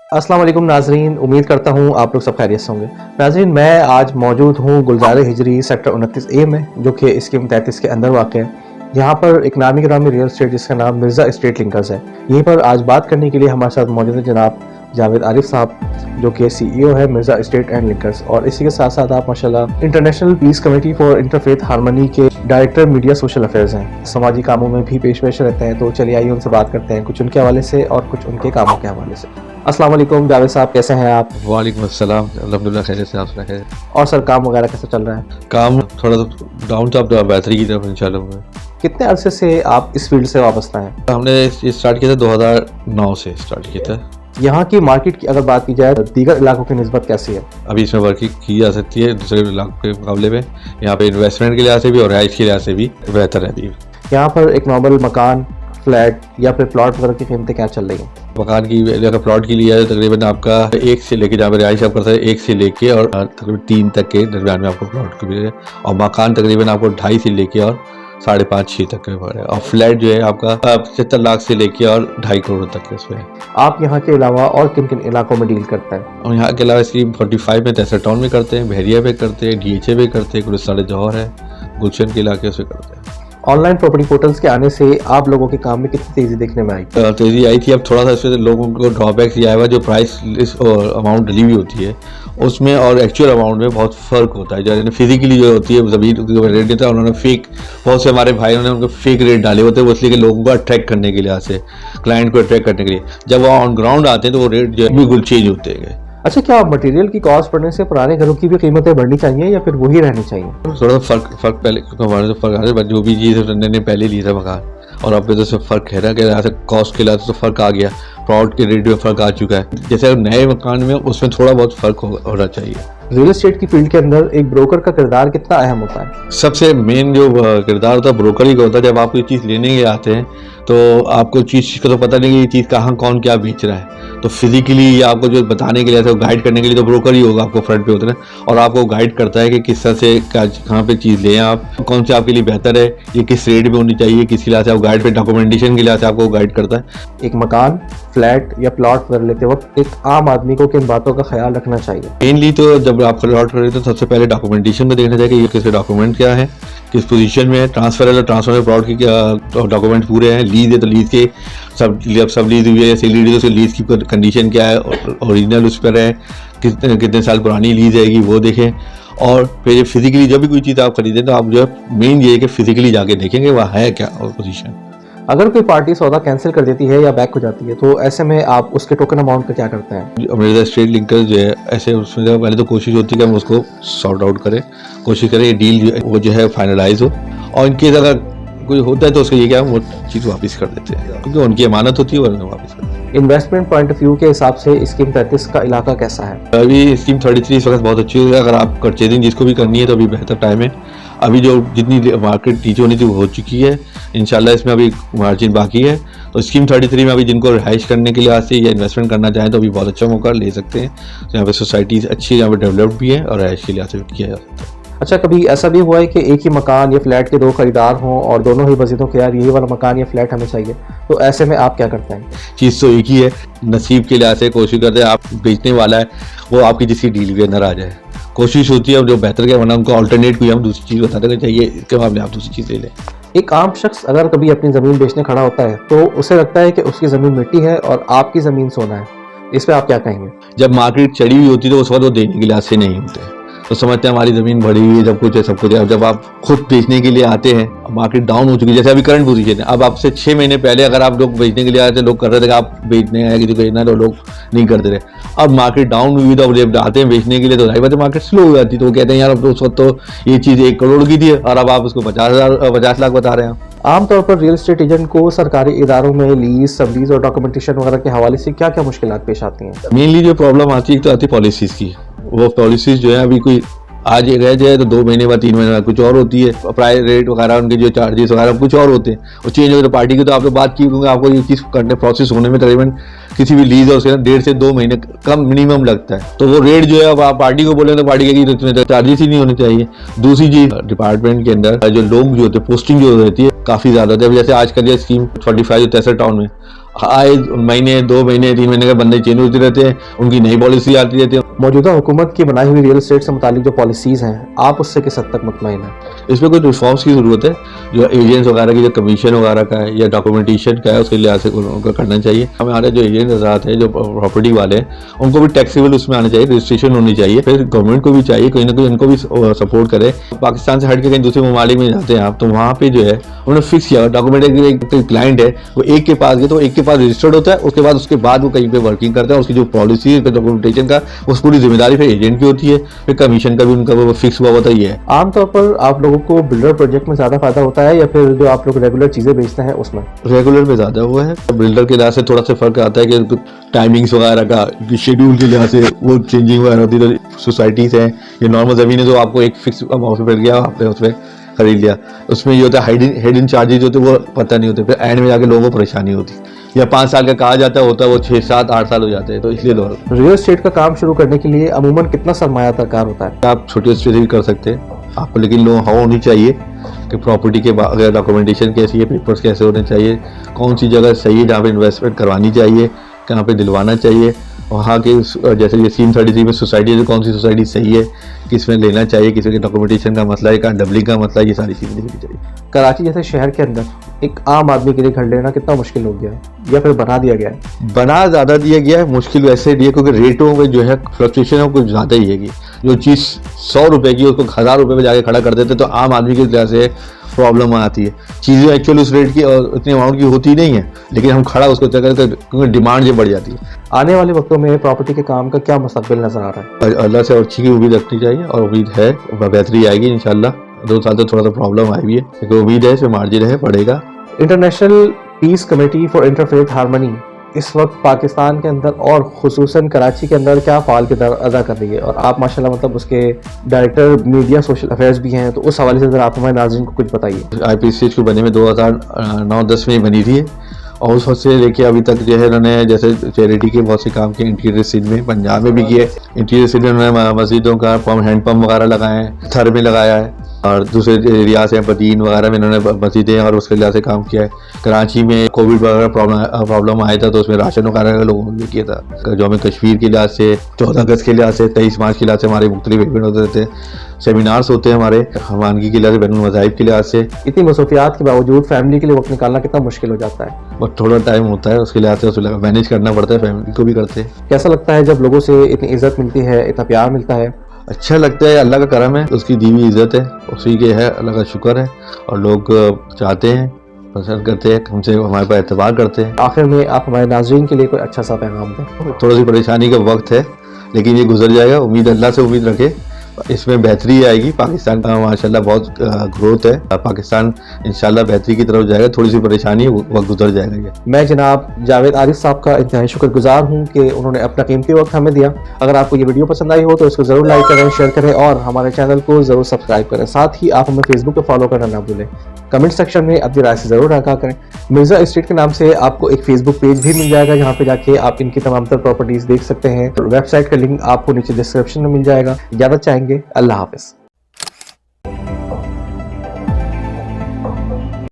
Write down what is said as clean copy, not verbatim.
अस्सलाम वालेकुम नाजरीन, उम्मीद करता हूँ आप लोग सब खैरियत से होंगे। नाजरीन, मैं आज मौजूद हूँ गुलजार हिजरी सेक्टर 29A में, जो कि स्कीम 33 के अंदर वाक़ है। यहाँ पर एक नामी गिरामी रियल एस्टेट जिसका नाम मिर्ज़ा एस्टेट लिंकर्स है। यहीं पर आज बात करने के लिए हमारे साथ मौजूद है जनाब जावेद आरिफ साहब, जो कि CEO है मिर्ज़ा एस्टेट एंड लिंकर्स, और इसी के साथ साथ आप माशाल्लाह international peace committee for interfaith harmony के डायरेक्टर मीडिया सोशल अफेयर्स हैं। समाजी कामों में भी पेश रहते हैं। तो चलिए आइए उनसे बात करते हैं, कुछ उनके हवाले से और कुछ उनके कामों के हवाले से। अस्सलाम वालेकुम जावेद साहब, कैसे हैं आप? वालेकुम अस्सलाम, अल्हम्दुलिल्लाह खैरियत से, आप सुनाइए। और सर काम वगैरह कैसा चल रहा है? काम थोड़ा डाउन था, अब बेहतरी की तरफ इंशाल्लाह हुआ है। कितने अरसे से आप इस फील्ड से वाबस्ता हैं? हमने ये स्टार्ट किया था 2009 से स्टार्ट किया था। यहाँ की मार्केट की अगर बात की जाए तो दीगर इलाकों की निस्बत कैसी है? अभी इसमें वर्किंग की जा सकती है दूसरे इलाकों के मुकाबले में। यहाँ पे इन्वेस्टमेंट के लिहाज से भी और रिहाइश के लिहाज से भी बेहतर है। अभी यहाँ पर एक नॉर्मल मकान, फ्लैट या फिर प्लॉट वगैरह की कीमतें क्या चल रही हैं? मकान की अगर प्लॉट की लिया है तकरीबन आपका 1 से लेके, जहाँ पर रिहाइश आप करते हैं 1 से लेके और तकरीबन 3 तक के दरमियान में आपको प्लॉट को मिलेगा। और मकान तकरीबन आपको 2.5 से लेके और 5.5-6 तक के है। और फ्लैट जो है आपका 75 लाख से लेके और 2.5 करोड़ तक के उसमें है। आप यहाँ के अलावा और किन किन इलाकों में डील करते हैं? और यहाँ के अलावा स्कीम 45 में तहसील टाउन में करते हैं, बहरिया पे करते हैं, DHA पे करते हैं, गुलिस्तान जौहर है, गुलशन के इलाके से करते हैं। ऑनलाइन प्रॉपर्टी पोर्टल्स के आने से आप लोगों के काम में कितनी तेजी देखने में आई? तेजी आई थी। अब थोड़ा सा इसमें लोगों को ड्रॉबैक्स ये आएगा, जो प्राइस लिस्ट और अमाउंट डली हुई होती है उसमें और एक्चुअल अमाउंट में बहुत फ़र्क होता है। जैसे फिजिकली जो होती है ज़मीन रेट देता है, उन्होंने फेक, बहुत से हमारे भाइयों ने उनको फेक रेट डाले होते हैं, वो इसलिए कि लोगों को अट्रैक्ट करने के लिए, से क्लाइंट को अट्रैक्ट करने के लिए। जब वो ऑन ग्राउंड आते हैं तो वो रेट जो है बिल्कुल चेंज होते हैं। अच्छा, क्या मटेरियल की कॉस्ट बढ़ने से पुराने घरों की भी कीमतें बढ़नी चाहिए या फिर वही रहनी चाहिए? थोड़ा सा फर्क पहले, क्योंकि हमारे तो फर्क आता है, जो भी चीज़ ने पहले ली था मकान और अब तो सब फर्क है ना, कि यहाँ से कॉस्ट के लिहाज से तो फर्क आ गया, प्लॉट के रेट में फर्क आ चुका है। जैसे नए मकान में उसमें थोड़ा बहुत फर्क होना चाहिए। रियल एस्टेट की फील्ड के अंदर एक ब्रोकर का किरदार कितना अहम होता है? सबसे मेन जो किरदार होता है ब्रोकर ही का होता है। जब आप कोई चीज़ लेने के आते हैं तो आपको चीज़ का तो पता नहीं कि ये चीज़ कहाँ कौन क्या बेच रहा है, तो फिजिकली आपको जो बताने के लिए, तो गाइड करने के लिए तो ब्रोकर ही होगा, आपको फ्रंट पे होता है और आपको गाइड करता है कि किस तरह से कहाँ पे चीज़ लें आप, कौन से आपके लिए बेहतर है, ये किस रेट में होनी चाहिए, किस लिहाज से आप गाइड पे डॉक्यूमेंटेशन के लिहाज से आपको गाइड करता है। एक मकान, फ्लैट या प्लॉट वगैरह लेते वक्त एक आम आदमी को किन बातों का ख्याल रखना चाहिए? मेनली तो जब आप प्लॉट खरीदते तो सबसे पहले डॉक्यूमेंटेशन में देखना चाहिए कि ये किसके डॉक्यूमेंट क्या है, किस पोजीशन में है, ट्रांसफर है तो ट्रांसफर में प्लॉट की क्या डॉक्यूमेंट पूरे हैं, लीज है तो लीज के सब लीज हुई है, सील लीज तो लीज की कंडीशन क्या है, ओरिजिनल उस पर है, कितने साल पुरानी लीज आएगी वो देखें। और फिर फिजिकली जब भी कोई चीज़ आप खरीदें तो आप जो है मेन ये है कि फिजिकली जाके देखेंगे वह है क्या और पोजीशन। अगर कोई पार्टी सौदा कैंसिल कर देती है या बैक हो जाती है तो ऐसे में आप उसके टोकन अमाउंट का क्या करते हैं? मिर्ज़ा एस्टेट लिंकर्स जो है ऐसे, उसमें पहले तो कोशिश होती है कि हम उसको सॉर्ट आउट करें, कोशिश करें ये डील जो है वो जो है फाइनलाइज हो, और इनके अगर कोई होता है तो उसका ये क्या वो चीज़ वापस कर देते हैं, क्योंकि उनकी अमानत होती है और वापस कर देते हैं। इन्वेस्टमेंट पॉइंट ऑफ व्यू के हिसाब से स्कीम 33 का इलाका कैसा है? अभी स्कीम 33 इस वक्त बहुत अच्छी है। अगर आप परचेजिंग जिसको भी करनी है तो अभी बेहतर टाइम है। अभी जो जितनी मार्केट नीचे होनी थी वो हो चुकी है, इंशाल्लाह इसमें अभी मार्जिन बाकी है। तो स्कीम 33 में अभी जिनको रिहाइश करने के लिए से या इन्वेस्टमेंट करना चाहें तो अभी बहुत अच्छा मौका ले सकते हैं। तो यहाँ पे सोसाइटीज़ अच्छी, यहाँ पे डेवलप्ड भी है और रिहाइश के लिए से किया जा सकता है। अच्छा, कभी ऐसा भी हुआ है कि एक ही मकान या फ्लैट के दो खरीदार हों और दोनों ही वजीदों के यार यही वाला मकान या फ्लैट हमें चाहिए, तो ऐसे में आप क्या करते हैं? चीज़ तो एक ही है, नसीब के लिहाज से कोशिश करते हैं आप बेचने वाला है वो आपकी जिसकी डील के अंदर आ जाए। कोशिश होती है जो बेहतर क्या, वरना उनको अल्टरनेट कोई हम दूसरी चीज़ बताते हैं चाहिए, इसके मामले आप दूसरी चीज़ ले लें। एक आम शख्स अगर कभी अपनी ज़मीन बेचने खड़ा होता है तो उसे लगता है कि उसकी ज़मीन मिट्टी है और आपकी ज़मीन सोना है, इस पर आप क्या कहेंगे? जब मार्केट चढ़ी हुई होती है तो उस वक्त वो देने के लिहाज से नहीं होते, तो समझते हैं हमारी ज़मीन बढ़ी हुई है, जब कुछ है सब कुछ है। अब जब आप खुद बेचने के लिए आते हैं, मार्केट डाउन हो चुकी है, जैसे अभी करंट पोजीशन है, अब आपसे 6 महीने पहले अगर आप लोग बेचने के लिए आए थे, लोग कर रहे थे कि आप बेचने आए, किसी को बेचना है तो लोग नहीं करते रहे। अब मार्केट डाउन हुई तो अब जब आते हैं बेचने के लिए तो जाहिर बात है मार्केट स्लो हो जाती है, तो वो कहते हैं यार अब तो उस वक्त तो ये चीज़ 1 करोड़ की थी और अब आप उसको 50 लाख बता रहे हैं। आमतौर पर रियल एस्टेट एजेंट को सरकारी इदारों में लीज, सब लीज और डॉक्यूमेंटेशन वगैरह के हवाले से क्या क्या मुश्किलात पेश आती हैं? मेनली जो प्रॉब्लम आती है तो आती पॉलिसीज़ की। वो पॉलिसीज़ जो है अभी कोई आज रह जाए तो 2 महीने बाद 3 महीने बाद कुछ और होती है, प्राइस रेट वगैरह उनके जो चार्जेस वगैरह कुछ और होते हैं, और चेंज हो तो पार्टी की तो आपने बात की, क्योंकि आपको ये चीज़ करने प्रोसेस होने में तकरीबन किसी भी लीज और उसके 1.5 से 2 महीने कम मिनिमम लगता है। तो वो रेट जो है अब आप पार्टी को बोले तो पार्टी कहेगी तो चार्जेस ही नहीं होने चाहिए। दूसरी चीज़, डिपार्टमेंट के अंदर जो लोग जो होते हैं, पोस्टिंग जो रहती है काफ़ी ज़्यादा होती है। जैसे आज कल ये स्कीम 45 जो तहसील टाउन में आए महीने 2 महीने 3 महीने के बंदे चेंज होते रहते हैं, उनकी नई पॉलिसी आती रहती है। मौजूदा हुकूमत की बनाई हुई रियल एस्टेट से मुतालिक जो पॉलिसीज़ हैं, आप उससे किस हद तक मुतमईन हैं? इसमें कुछ रिफॉर्म्स की ज़रूरत है, जो एजेंट्स वगैरह की जो कमीशन वगैरह का है या डॉक्यूमेंटेशन का है, उसके लिहाज से उनको करना चाहिए। हमारे जो एजेंट हज़रात हैं, जो प्रॉपर्टी वाले हैं, उनको भी टैक्सेबल उसमें आना चाहिए, रजिस्ट्रेशन होनी चाहिए। फिर गवर्नमेंट को भी चाहिए कहीं ना कहीं उनको भी सपोर्ट करे। पाकिस्तान से हट के कहीं दूसरे ममालिक में जाते हैं आप, तो वहाँ पे जो है उन्होंने फिक्स किया डॉक्यूमेंट, एक क्लाइंट है वो एक के पास गया तो एक के पास रजिस्टर्ड होता है, उसके बाद वो कहीं पे वर्किंग करता है, उसकी जो पॉलिसी है डॉक्यूमेंटेशन का उस पूरी जिम्मेदारी फिर एजेंट की होती है, फिर कमीशन का भी उनका वो फिक्स हुआ होता ही है। आमतौर पर आप लोगों को बिल्डर प्रोजेक्ट में ज़्यादा फायदा होता है या फिर जो आप लोग रेगुलर चीज़ें बेचते हैं उसमें? रेगुलर में ज़्यादा हुआ है, बिल्डर के लिहाज से थोड़ा सा फर्क आता है कि टाइमिंग्स वगैरह का शेड्यूल के लिहाज से वो चेंजिंग वगैरह होती है। सोसाइटीज़ हैं, ये नॉर्मल ज़मीन है जो आपको एक फिक्स अमाउंट पे मिल गया, आपने उसमें खरीद लिया, उसमें ये होता है हिडन चार्जेज होते वो पता नहीं होते, फिर एंड में जाके लोगों को परेशानी होती। या 5 साल का कहा जाता होता है वो 6, 7, 8 साल हो जाते हैं, तो इसलिए लोग रियल एस्टेट का काम शुरू करने के लिए अमूमन कितना सरमाया दरकार होता है? आप छोटे से भी कर सकते हैं आपको, लेकिन लो हाउ होनी चाहिए कि प्रॉपर्टी के अगर डॉक्यूमेंटेशन कैसी है, पेपर्स कैसे होने चाहिए, कौन सी जगह सही है जहाँ पे इन्वेस्टमेंट करवानी चाहिए, कहाँ पे दिलवाना चाहिए, वहाँ के जैसे ये स्कीम 33 में सोसाइटी है, कौन सी सोसाइटी सही है, किस में लेना चाहिए, किसी के डॉक्यूमेंटेशन का मसला है, कहाँ डबलिंग का मसला है, ये सारी चीज़ें देखनी चाहिए। कराची जैसे शहर के अंदर एक आम आदमी के लिए घर लेना कितना मुश्किल हो गया है या फिर बना दिया गया है? बना ज़्यादा दिया गया है, मुश्किल वैसे दिया क्योंकि रेटों में जो है फ्लक्चुएशन है कुछ ज़्यादा ही है कि जो चीज़ 100 रुपये की उसको 1000 रुपये में जाके खड़ा कर देते तो आम आदमी की वजह से प्रॉब्लम आती है। चीज़ें एक्चुअली उस रेट की और इतनी अमाउंट की होती नहीं है, लेकिन हम खड़ा उसको करते क्योंकि डिमांड जो बढ़ जाती है। आने वाले वक्तों में प्रॉपर्टी के काम का क्या मुस्तकबिल नजर आ रहा है? अल्लाह से अच्छी की उम्मीद रखनी चाहिए और उम्मीद है बेहतरी आएगी इंशाल्लाह। 2 साल तो थोड़ा सा प्रॉब्लम आई भी है, लेकिन उम्मीद है इसमें मार्जिन है, बढ़ेगा। International peace committee for interfaith harmony इस वक्त पाकिस्तान के अंदर और खुसूसन कराची के अंदर क्या फ़ाल किरदार अदा कर रही है, और आप माशाल्लाह मतलब उसके डायरेक्टर मीडिया सोशल अफेयर्स भी हैं, तो उस हवाले से ज़रा आप हमारे नाज़रीन को कुछ बताइए। IPCH को बने में 2009-10 में बनी थी और उस वक्त से लेके अभी तक जो है इन्होंने जैसे चैरिटी के बहुत से काम किए, इंटीरियर सिंध में, पंजाब में भी किए। इंटीरियर सिंध में उन्होंने मस्जिदों का हैंड पंप वगैरह लगाए हैं, थर में लगाया है, और दूसरे एरिया से बदीन वगैरह में इन्होंने मस्जिदें और उसके लिहाज से काम किया है। कराची में कोविड वगैरह प्रॉब्लम आया था तो उसमें राशन वगैरह का लोगों ने किया था। जौम कश्मीर के लिहाज से 14 अगस्त के लिहाज से 23 मार्च के लिहाज से हमारे मुख्तलिफ इवेंट होते रहते हैं, सेमिनार्स होते हैं हमारे खवानगी के लिहाज से, बैनुल मज़ाहिब के लिहाज से। इतनी मसरूफियात के बावजूद फैमिली के लिए वक्त निकालना कितना मुश्किल हो जाता है? बट थोड़ा टाइम होता है उसके लिहाज से, उसको मैनेज करना पड़ता है, फैमिली को भी करते हैं। कैसा लगता है जब लोगों से इतनी इज्जत मिलती है, इतना प्यार मिलता है? अच्छा लगता है, अल्लाह का करम है, उसकी दी हुई इज़्ज़त है, उसी के है, अल्लाह का शुक्र है, और लोग चाहते हैं, पसंद करते हैं, हमसे हमारे पर एतबार करते हैं। आखिर में आप हमारे नाज़रीन के लिए कोई अच्छा सा पैगाम दें? थोड़ी सी परेशानी का वक्त है लेकिन ये गुजर जाएगा, उम्मीद अल्लाह से उम्मीद रखे, इसमें बेहतरी आएगी। पाकिस्तान का माशाल्लाह बहुत ग्रोथ है, पाकिस्तान इंशाल्लाह बेहतरी की तरफ जाएगा, थोड़ी सी परेशानी है, वक्त गुजर जाएगा ये। मैं जनाब जावेद आरिफ साहब का इंतहाई शुक्रगुजार हूँ कि उन्होंने अपना कीमती वक्त हमें दिया। अगर आपको ये वीडियो पसंद आई हो तो इसको ज़रूर लाइक करें, शेयर करें और हमारे चैनल को ज़रूर सब्सक्राइब करें। साथ ही आप हमें फेसबुक पर फॉलो करना ना भूलें। कमेंट सेक्शन में अपनी राय से ज़रूर आगाह करें। मिर्ज़ा एस्टेट के नाम से आपको एक फेसबुक पेज भी मिल जाएगा, जहाँ पे जाके आप इनकी तमाम तर प्रॉपर्टीज़ देख सकते हैं। वेबसाइट का लिंक आपको नीचे डिस्क्रिप्शन में मिल जाएगा। इजाज़त चाहेंगे, अल्लाह हाफ़िज़।